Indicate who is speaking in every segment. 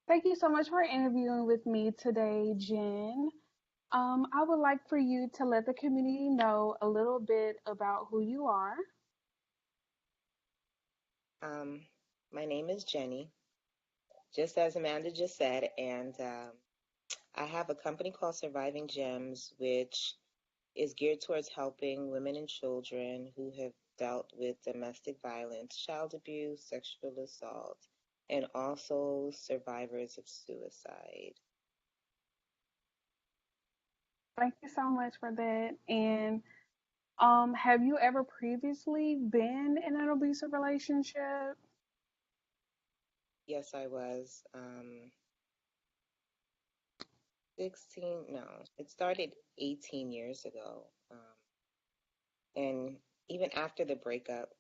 Speaker 1: Thank you so much for interviewing with me today, Jen. I would like for you to let the community know a little bit about who you are.
Speaker 2: Um, my name is Jenny, just as Amanda just said, and I have a company called Surviving Gems, which is geared towards helping women and children who have dealt with domestic violence, child abuse, sexual assault, and also survivors of suicide.
Speaker 1: Thank you so much for that. And have you ever previously been in an abusive relationship?
Speaker 2: Yes, I was 16, no, it started 18 years ago. And even after the breakup,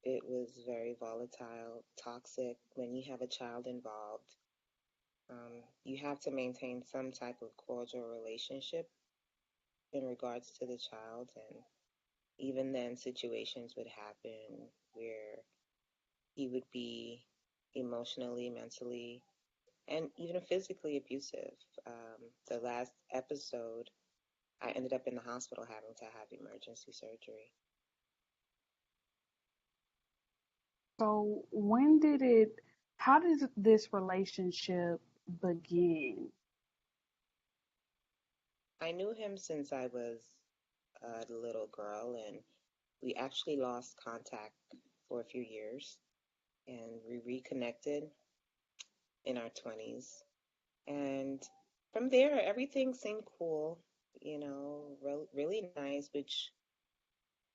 Speaker 2: it was very volatile, toxic. When you have a child involved, you have to maintain some type of cordial relationship in regards to the child. And even then, situations would happen where he would be emotionally, mentally, and even physically abusive. The last episode, I ended up in the hospital having to have emergency surgery.
Speaker 1: So, how did this relationship begin?
Speaker 2: I knew him since I was a little girl, and we actually lost contact for a few years, and we reconnected in our 20s. And from there, everything seemed cool, really nice, which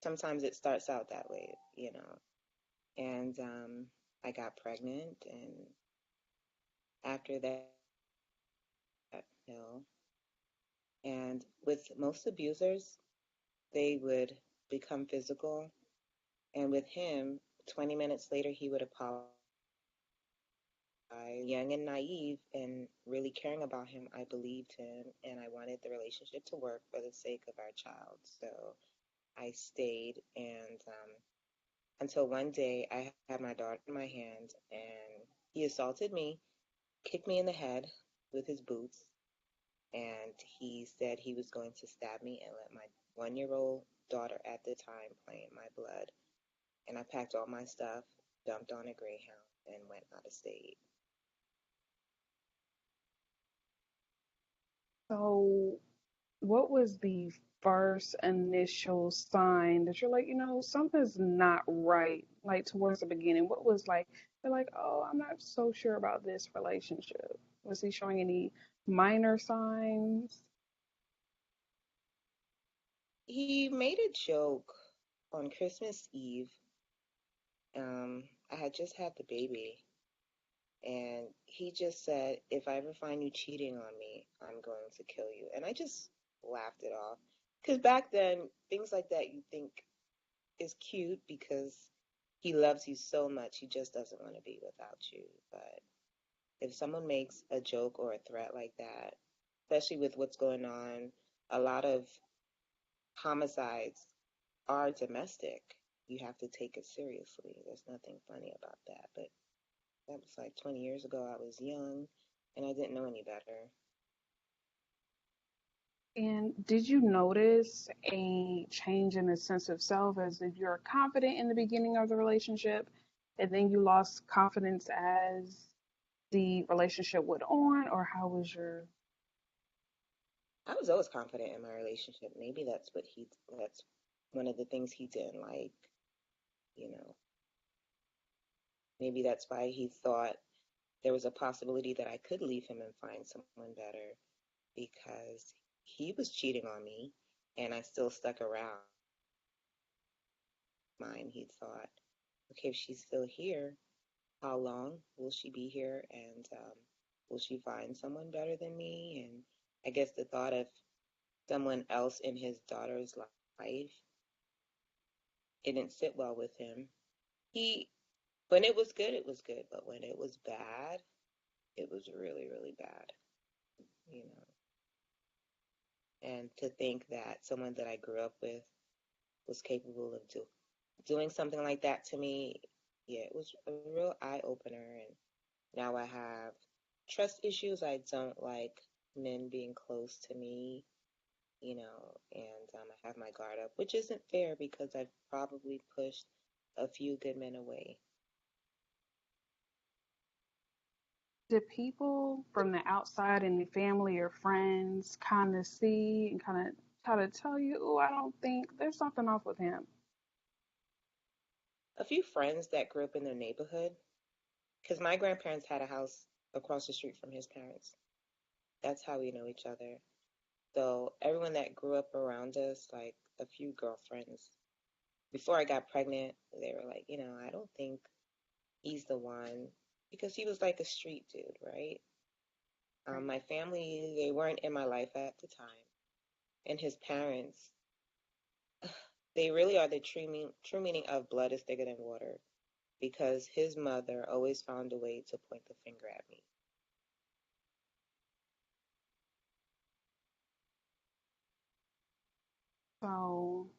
Speaker 2: sometimes it starts out that way. And I got pregnant, and after that, you know, and with most abusers, they would become physical. And with him, 20 minutes later, he would apologize. Young and naive and really caring about him, I believed him and I wanted the relationship to work for the sake of our child. So I stayed and until one day I had my daughter in my hand and he assaulted me, kicked me in the head with his boots, and he said he was going to stab me and let my 1 year old daughter at the time play in my blood. And I packed all my stuff, jumped on a Greyhound, and went out of state.
Speaker 1: So, what was the first initial sign that you're like, something's not right, like towards the beginning? What was like, you're like, oh, I'm not so sure about this relationship? Was he showing any minor signs?
Speaker 2: He made a joke on Christmas Eve. I had just had the baby, and he just said, "If I ever find you cheating on me, I'm going to kill you." And I just laughed it off. Because back then, things like that you think is cute because he loves you so much, he just doesn't want to be without you. But if someone makes a joke or a threat like that, especially with what's going on, a lot of homicides are domestic. You have to take it seriously. There's nothing funny about that. But that was like 20 years ago. I was young and I didn't know any better.
Speaker 1: And did you notice a change in the sense of self as if you're confident in the beginning of the relationship and then you lost confidence as the relationship went on, or how was your
Speaker 2: I was always confident in my relationship. Maybe that's one of the things he didn't like, you know. Maybe that's why he thought there was a possibility that I could leave him and find someone better because he was cheating on me and I still stuck around. Mine, he thought, okay, if she's still here, how long will she be here? And will she find someone better than me? And I guess the thought of someone else in his daughter's life, it didn't sit well with him. He, when it was good, it was good. But when it was bad, it was really, really bad, you know. And to think that someone that I grew up with was capable of doing something like that to me, yeah, it was a real eye opener. And now I have trust issues. I don't like men being close to me, and I have my guard up, which isn't fair because I've probably pushed a few good men away.
Speaker 1: Did people from the outside and the family or friends kind of see and kind of try to tell you, oh, I don't think there's something off with him?
Speaker 2: A few friends that grew up in their neighborhood, because my grandparents had a house across the street from his parents. That's how we know each other. So everyone that grew up around us, like a few girlfriends, before I got pregnant, they were like, I don't think he's the one because he was like a street dude, right?
Speaker 1: Right.
Speaker 2: My family, they weren't in my life at the time. And his parents, they really are the true meaning of blood is thicker than water because his mother always found a way to point the finger at me.
Speaker 1: So,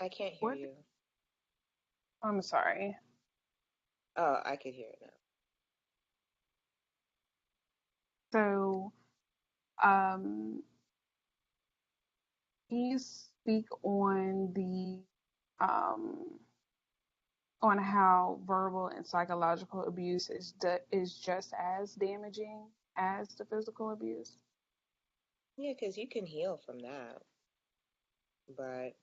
Speaker 2: I can't hear
Speaker 1: what?
Speaker 2: you.
Speaker 1: I'm sorry.
Speaker 2: Oh, I could hear it now.
Speaker 1: So, um, can you speak um, on how verbal and psychological abuse is just as damaging as the physical abuse?
Speaker 2: Yeah, because you can heal from that, but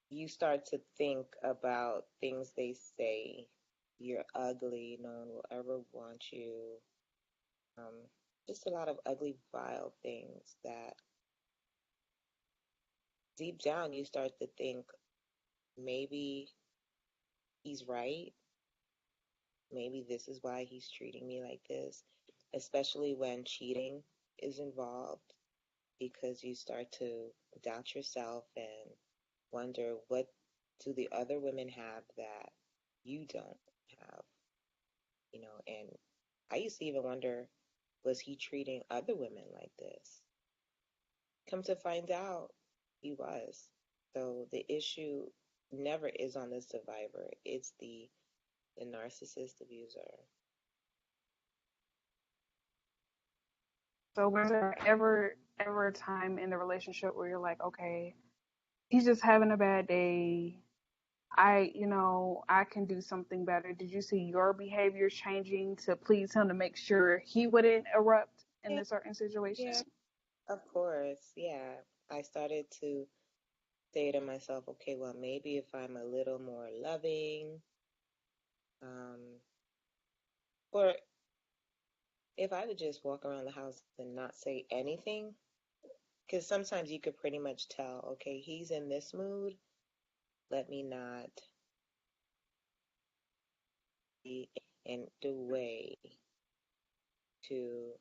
Speaker 2: you start to think about things they say. You're ugly, no one will ever want you. Um, just a lot of ugly, vile things that deep down you start to think maybe he's right. Maybe this is why he's treating me like this, especially when cheating is involved, because you start to doubt yourself and wonder what do the other women have that you don't have, and I used to even wonder, was he treating other women like this? Come to find out, he was. So the issue never is on the survivor, it's the narcissist abuser.
Speaker 1: So, was there ever a time in the relationship where you're like, okay, he's just having a bad day. I can do something better. Did you see your behavior changing to please him to make sure he wouldn't erupt in
Speaker 2: Yeah,
Speaker 1: a certain
Speaker 2: yeah,
Speaker 1: situation?
Speaker 2: of course. Yeah. I started to say to myself, okay, well, maybe if I'm a little more loving, um, or if I would just walk around the house and not say anything, because sometimes you could pretty much tell, okay, he's in this mood. Let me not be in the way to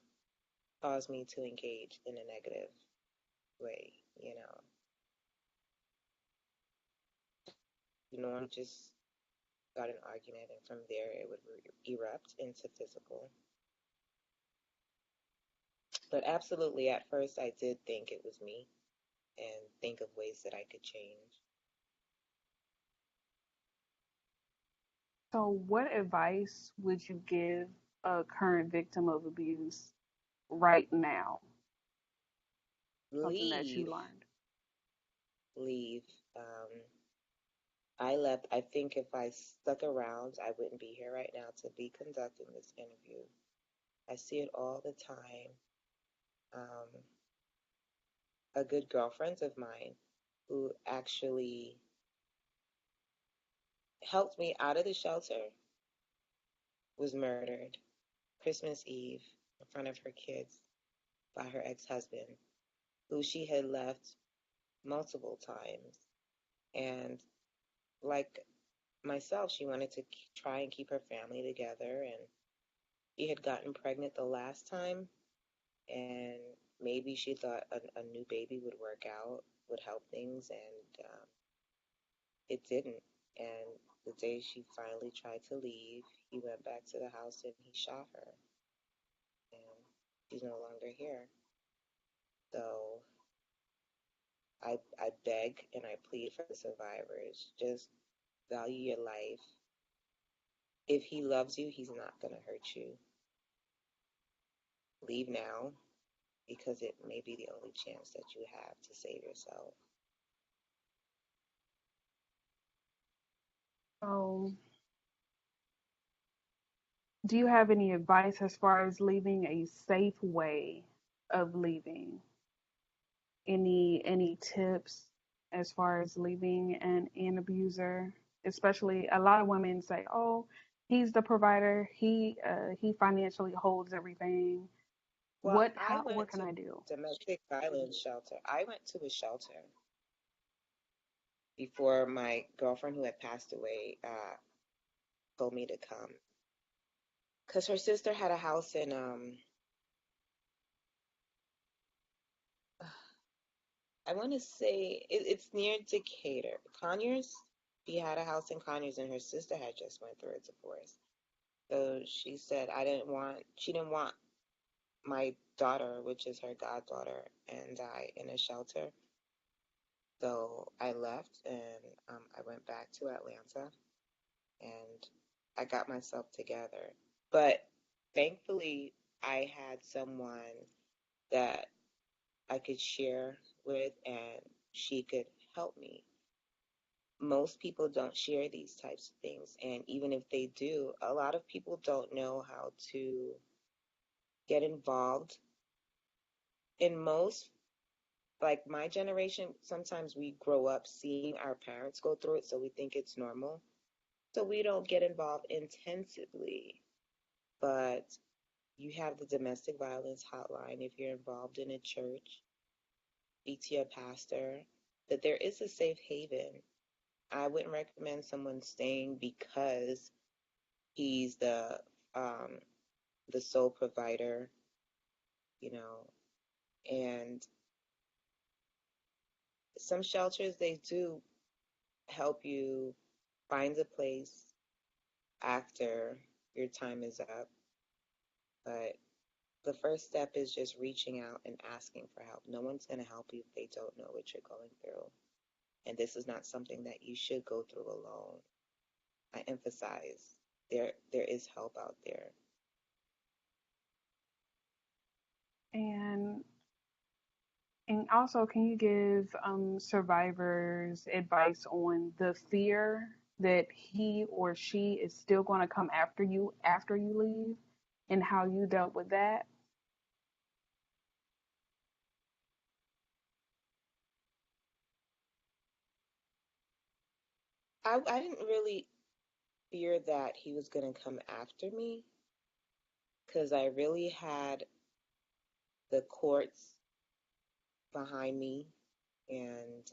Speaker 2: cause me to engage in a negative way, you know. You normally just got an argument, and from there it would erupt into physical. But absolutely, at first I did think it was me and think of ways that I could change.
Speaker 1: So, what advice would you give a current victim of abuse right now? Something that you
Speaker 2: Leave,
Speaker 1: learned.
Speaker 2: leave. I left. I think if I stuck around, I wouldn't be here right now to be conducting this interview. I see it all the time. Um, a good girlfriend of mine who actually helped me out of the shelter was murdered Christmas Eve in front of her kids by her ex-husband, who she had left multiple times. And like myself, she wanted to try and keep her family together. And she had gotten pregnant the last time, and maybe she thought a new baby would work out, would help things, and it didn't. And the day she finally tried to leave, he went back to the house and he shot her. And she's no longer here. So I beg and I plead for the survivors. Just value your life. If he loves you, he's not going to hurt you. Leave now because it may be the only chance that you have to save yourself.
Speaker 1: So, do you have any advice as far as leaving a safe way of leaving? Any tips as far as leaving an abuser? Especially a lot of women say, "Oh, he's the provider. He financially holds everything.
Speaker 2: Well, I
Speaker 1: What
Speaker 2: went
Speaker 1: can
Speaker 2: to
Speaker 1: I do?"
Speaker 2: domestic violence shelter. I went to a shelter before my girlfriend who had passed away told me to come because her sister had a house in I want to say it's near Decatur, Conyers. She had a house in Conyers, and her sister had just went through a divorce. So she said she didn't want my daughter, which is her goddaughter, and I in a shelter. So I left and I went back to Atlanta and I got myself together. But thankfully, I had someone that I could share with and she could help me. Most people don't share these types of things. And even if they do, a lot of people don't know how to get involved. In most, like my generation, sometimes we grow up seeing our parents go through it, so we think it's normal. So we don't get involved intensively. But you have the domestic violence hotline if you're involved in a church, speak to your pastor, that there is a safe haven. I wouldn't recommend someone staying because he's um, the sole provider, you know. And some shelters they do help you find a place after your time is up, but the first step is just reaching out and asking for help. No one's going to help you if they don't know what you're going through. And this is not something that you should go through alone. I emphasize there is help out there.
Speaker 1: And and also, can you give survivors advice on the fear that he or she is still going to come after you leave, and how you dealt with that?
Speaker 2: I didn't really fear that he was going to come after me because I really had the courts behind me, and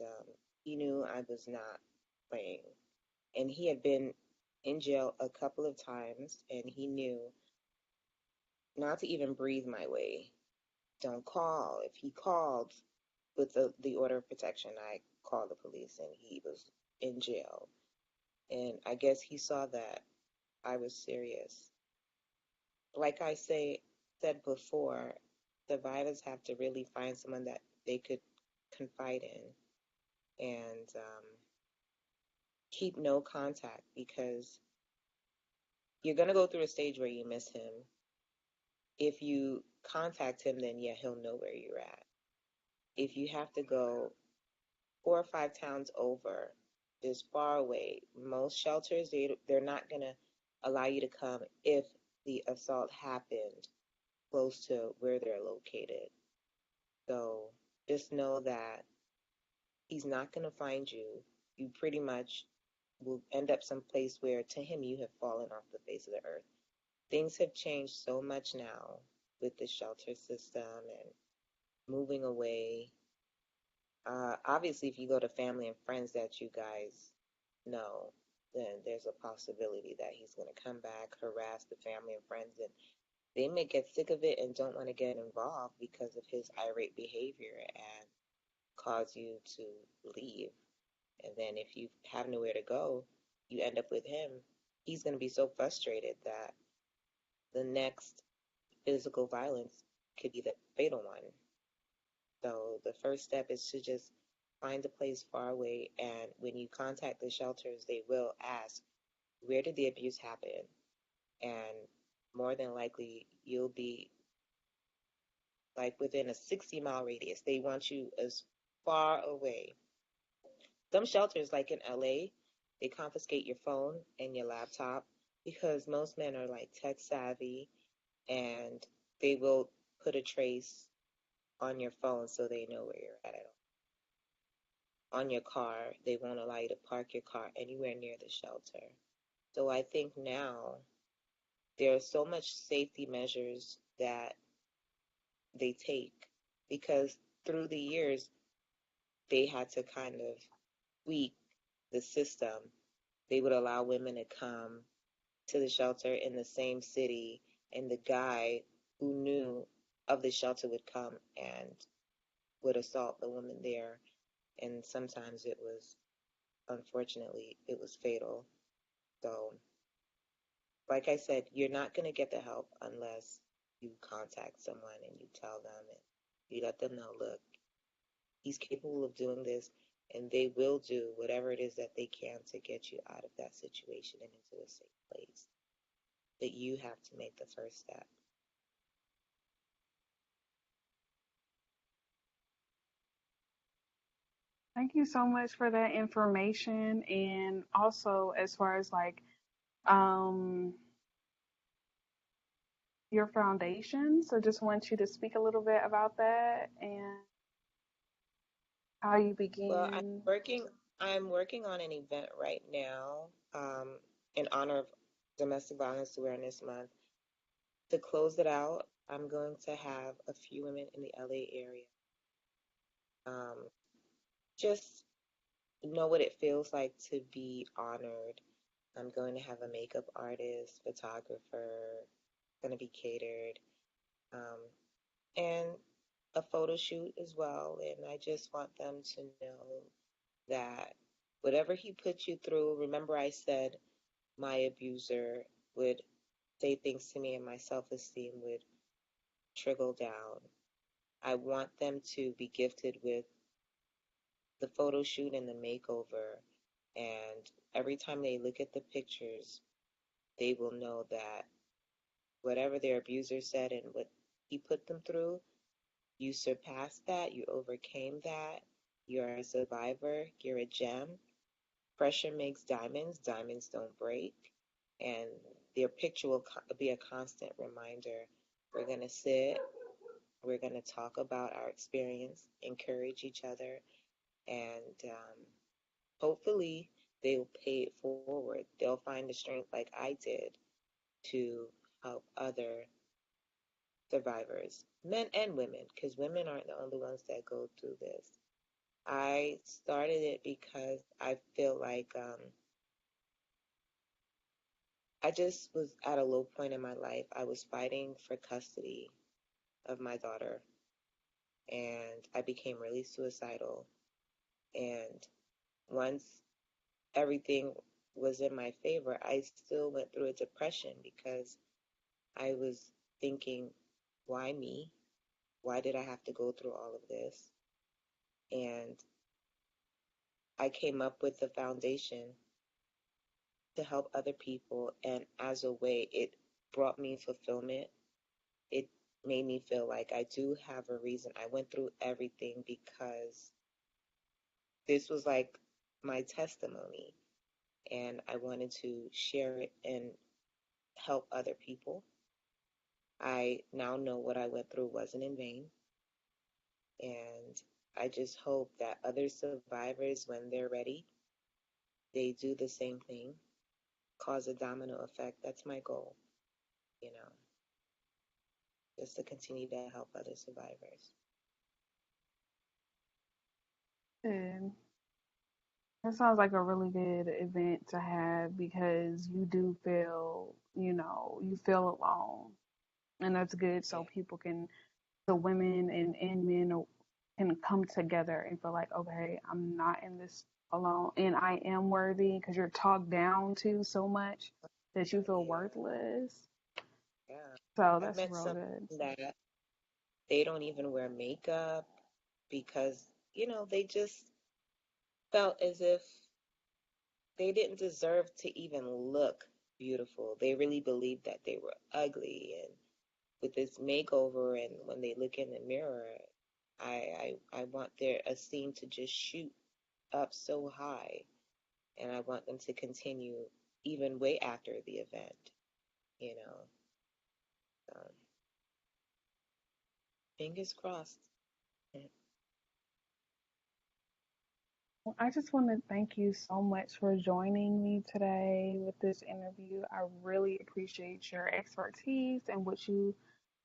Speaker 2: he knew I was not playing. And he had been in jail a couple of times, and he knew not to even breathe my way. Don't call. If he called with the order of protection, I called the police, and he was in jail. And I guess he saw that I was serious. Like said before, survivors have to really find someone that they could confide in and keep no contact because you're going to go through a stage where you miss him. If you contact him, then yeah, he'll know where you're at. If you have to go 4 or 5 towns over, just far away, most shelters, they're not going to allow you to come if the assault happened close to where they're located. So just know that he's not going to find you. You pretty much will end up someplace where to him you have fallen off the face of the earth. Things have changed so much now with the shelter system and moving away. Obviously, if you go to family and friends that you guys know, then there's a possibility that he's going to come back, harass the family and friends, and they may get sick of it and don't want to get involved because of his irate behavior and cause you to leave. And then if you have nowhere to go, you end up with him. He's going to be so frustrated that the next physical violence could be the fatal one. So the first step is to just find a place far away, and when you contact the shelters, they will ask, where did the abuse happen? And more than likely, you'll be like within a 60-mile radius. They want you as far away. Some shelters, like in LA, they confiscate your phone and your laptop because most men are like tech savvy, and they will put a trace on your phone so they know where you're at. On your car, they won't allow you to park your car anywhere near the shelter. So I think now there are so much safety measures that they take because through the years they had to kind of tweak the system. They would allow women to come to the shelter in the same city, and the guy who knew of the shelter would come and would assault the woman there. And sometimes it was, unfortunately, it was fatal. So, like I said, you're not going to get the help unless you contact someone and you tell them and you let them know, look, he's capable of doing this, and they will do whatever it is that they can to get you out of that situation and into a safe place. But you have to make the first step.
Speaker 1: Thank you so much for that information. And also, as far as like um, your foundation, so just want you to speak a little bit about that and how you
Speaker 2: Well,
Speaker 1: begin.
Speaker 2: I'm working on an event right now, in honor of Domestic Violence Awareness Month. To close it out, I'm going to have a few women in the LA area, just know what it feels like to be honored. I'm going to have a makeup artist, photographer, going to be catered, um, and a photo shoot as well. And I just want them to know that whatever he put you through, remember I said my abuser would say things to me and my self esteem would trickle down. I want them to be gifted with the photo shoot and the makeover. And every time they look at the pictures, they will know that whatever their abuser said and what he put them through, you surpassed that, you overcame that, you're a survivor, you're a gem. Pressure makes diamonds, diamonds don't break. And their picture will be a constant reminder. We're going to sit, we're going to talk about our experience, encourage each other, and hopefully they'll pay it forward. They'll find the strength like I did to help other survivors, men and women, because women aren't the only ones that go through this. I started it because I feel like I just was at a low point in my life. I was fighting for custody of my daughter, and I became really suicidal. And once everything was in my favor, I still went through a depression because I was thinking, why me? Why did I have to go through all of this? And I came up with the foundation to help other people. And as a way, it brought me fulfillment. It made me feel like I do have a reason. I went through everything because this was like my testimony. And I wanted to share it and help other people. I now know what I went through wasn't in vain. And I just hope that other survivors, when they're ready, they do the same thing, cause a domino effect. That's my goal, you know, just to continue to help other survivors.
Speaker 1: And that sounds like a really good event to have because you do feel, you feel alone. And that's good so
Speaker 2: Yeah,
Speaker 1: people can, the women and men can come together and feel like, okay, I'm not in this alone and I am worthy because you're talked down to so much that you feel
Speaker 2: yeah,
Speaker 1: worthless.
Speaker 2: yeah.
Speaker 1: So
Speaker 2: I've
Speaker 1: that's
Speaker 2: met
Speaker 1: real
Speaker 2: some
Speaker 1: good.
Speaker 2: that they don't even wear makeup because, they just felt as if they didn't deserve to even look beautiful. They really believed that they were ugly. And with this makeover, and when they look in the mirror, I want their esteem to just shoot up so high, and I want them to continue even way after the event, you know. Um, Fingers crossed.
Speaker 1: Well, I just want to thank you so much for joining me today with this interview. I really appreciate your expertise and what you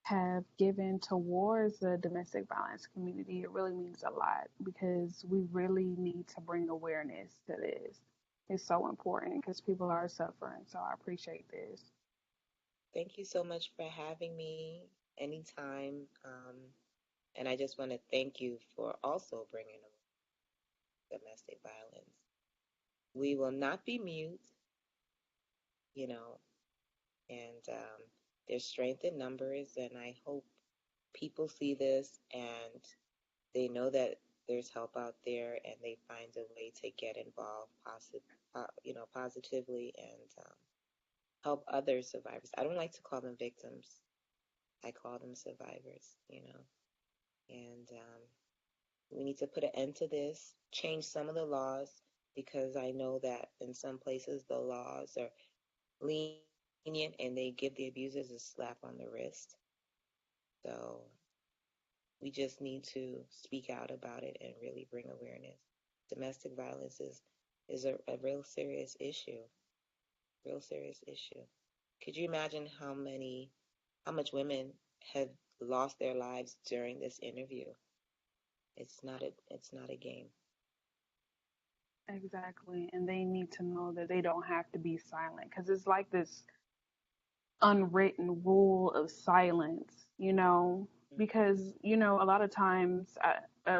Speaker 1: have given towards the domestic violence community. It really means a lot because we really need to bring awareness to this. It's so important because people are suffering. So I appreciate this.
Speaker 2: Thank you so much for having me anytime. And I just want to thank you for also bringing up domestic violence. We will not be mute, you know, and there's strength in numbers, and I hope people see this and they know that there's help out there, and they find a way to get involved, positively, and help other survivors. I don't like to call them victims. I call them survivors, and we need to put an end to this, change some of the laws, because I know that in some places the laws are lenient and they give the abusers a slap on the wrist. So we just need to speak out about it and really bring awareness. Domestic violence is a real serious issue, real serious issue. Could you imagine how much women have lost their lives during this interview? It's not a game.
Speaker 1: Exactly. And they need to know that they don't have to be silent because it's like this unwritten rule of silence, because, a lot of times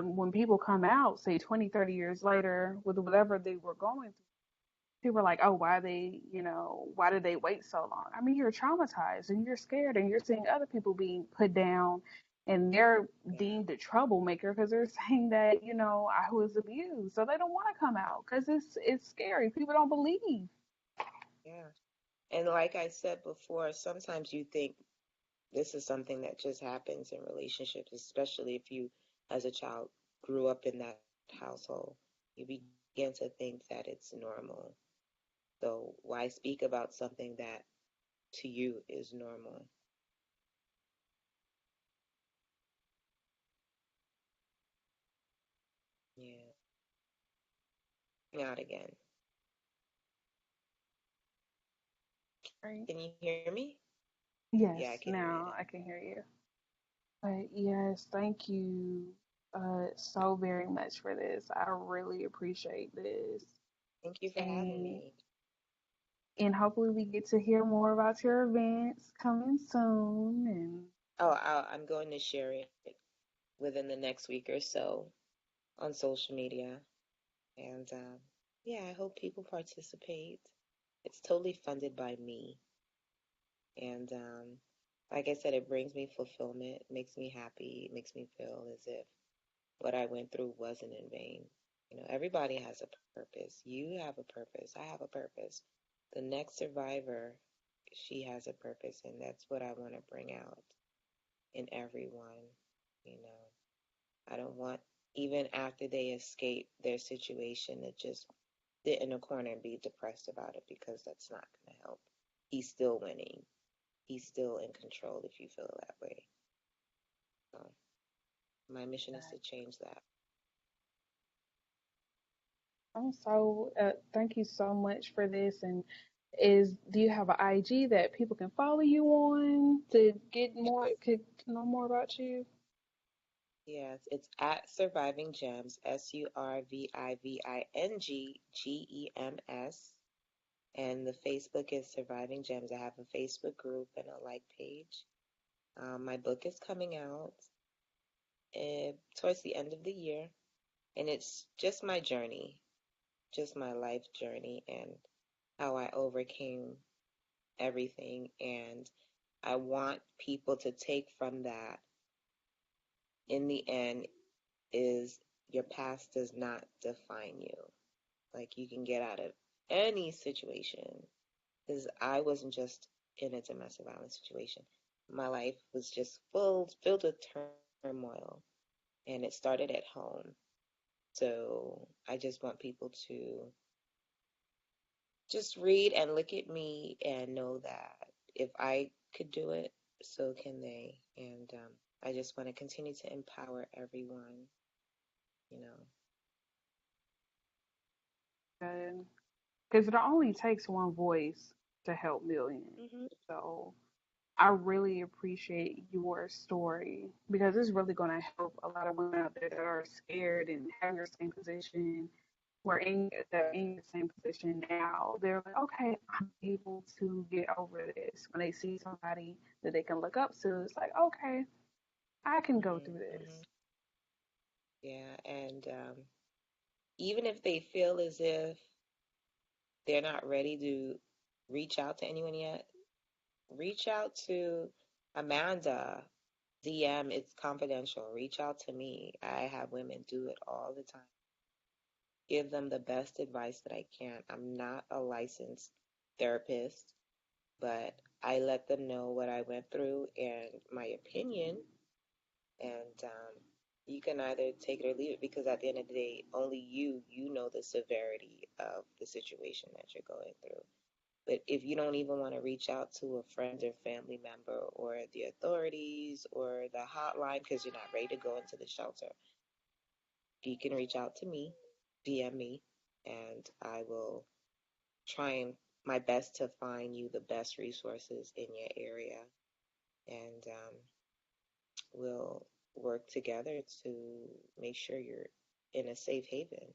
Speaker 1: when people come out, say 20, 30 years later, with whatever they were going through, people are like, oh, why did they wait so long? I mean, you're traumatized and you're scared and you're seeing other people being put down and they're
Speaker 2: Yeah,
Speaker 1: deemed a troublemaker because they're saying that, I was abused. So they don't want to come out because it's scary. People don't believe.
Speaker 2: yeah. And like I said before, sometimes you think this is something that just happens in relationships, especially if you, as a child, grew up in that household. You begin to think that it's normal. So why speak about something that to you is normal? Yeah. Out again.
Speaker 1: Right.
Speaker 2: Can you hear me? Yeah, I
Speaker 1: Yes,
Speaker 2: can hear you
Speaker 1: now
Speaker 2: now.
Speaker 1: I can hear you. But yes, thank you so very much for this. I really appreciate this.
Speaker 2: Thank you for having
Speaker 1: And
Speaker 2: me.
Speaker 1: and hopefully we get to hear more about your events coming soon. And
Speaker 2: Oh, I'm going to share it within the next week or so on social media. And yeah, I hope people participate. It's totally funded by me. And like I said, it brings me fulfillment, it makes me happy, it makes me feel as if what I went through wasn't in vain. Everybody has a purpose. You have a purpose. I have a purpose. The next survivor, she has a purpose, and that's what I want to bring out in everyone. You know, I don't want, even after they escape their situation, to just sit in a corner and be depressed about it, because that's not going to help. He's still winning. He's still in control if you feel that way. So my mission is to change that.
Speaker 1: also, thank you so much for this. And do you have an IG that people can follow you on to could know more about you?
Speaker 2: Yes, it's at Surviving Gems, SurvivingGems. And the Facebook is Surviving Gems. I have a Facebook group and a like page. My book is coming out towards the end of the year, and it's just my journey, just my life journey, and how I overcame everything. And I want people to take from that, in the end, is your past does not define you. Like you can get out of any situation. Because I wasn't just in a domestic violence situation. My life was just filled with turmoil, and it started at home. So I just want people to just read and look at me and know that if I could do it, so can they. And I just want to continue to empower everyone, you know.
Speaker 1: Because it only takes one voice to help millions.
Speaker 2: Hmm.
Speaker 1: So I really appreciate your story because it's really going to help a lot of women out there that are scared and have your same position. They're in the same position now. They're like, okay, I'm able to get over this. When they see somebody that they can look up to, it's like, okay, I can go
Speaker 2: Hmm.
Speaker 1: through
Speaker 2: Hmm.
Speaker 1: this.
Speaker 2: Yeah, and even if they feel as if they're not ready to reach out to anyone yet, reach out to Amanda. DM, it's confidential. Reach out to me. I have women do it all the time. Give them the best advice that I can. I'm not a licensed therapist, but I let them know what I went through and my opinion. And you can either take it or leave it because at the end of the day, only you know the severity of the situation that you're going through. But if you don't even want to reach out to a friend or family member or the authorities or the hotline because you're not ready to go into the shelter, you can reach out to me, DM me, and I will try and my best to find you the best resources in your area. And we'll work together to make sure you're in a safe haven.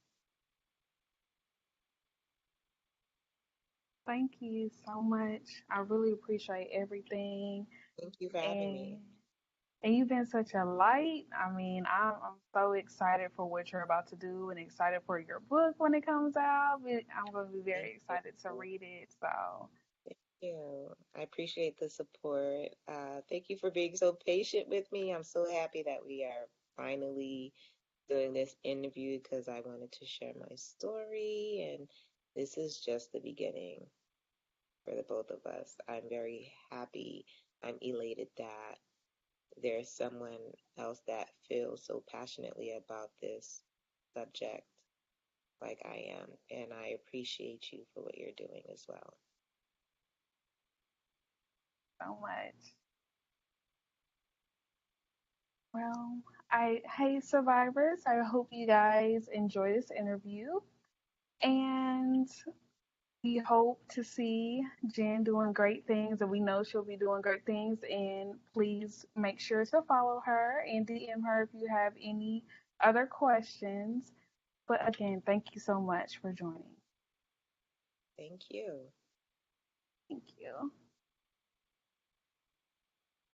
Speaker 1: Thank you so much. I really appreciate everything.
Speaker 2: Thank you for having
Speaker 1: And
Speaker 2: me.
Speaker 1: and you've been such a light. I mean, I'm so excited for what you're about to do and excited for your book when it comes out. I'm going to be
Speaker 2: Thank
Speaker 1: very
Speaker 2: you.
Speaker 1: excited to read it. So,
Speaker 2: Thank you. I appreciate the support. Thank you for being so patient with me. I'm so happy that we are finally doing this interview because I wanted to share my story, and this is just the beginning for the both of us. I'm very happy. I'm elated that there's someone else that feels so passionately about this subject like I am, and I appreciate you for what you're doing as well.
Speaker 1: so much. Well, hey survivors, I hope you guys enjoy this interview and we hope to see Jen doing great things and we know she'll be doing great things and please make sure to follow her and DM her if you have any other questions. But again, thank you so much for joining.
Speaker 2: Thank you.
Speaker 1: Thank you.